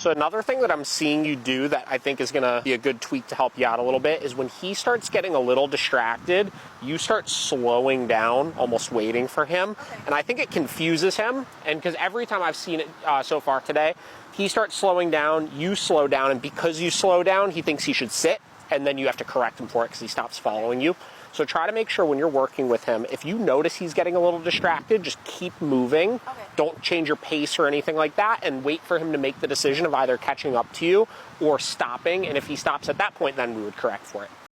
So another thing that I'm seeing you do that I think is gonna be a good tweak to help you out a little bit is when he starts getting a little distracted, you start slowing down, almost waiting for him. Okay. And I think it confuses him. And because every time I've seen it so far today, he starts slowing down, you slow down, and because you slow down, he thinks he should sit, and then you have to correct him for it because he stops following you. So try to make sure when you're working with him, if you notice he's getting a little distracted, just keep moving. Okay. Don't change your pace or anything like that, and wait for him to make the decision of either catching up to you or stopping. And if he stops at that point, then we would correct for it.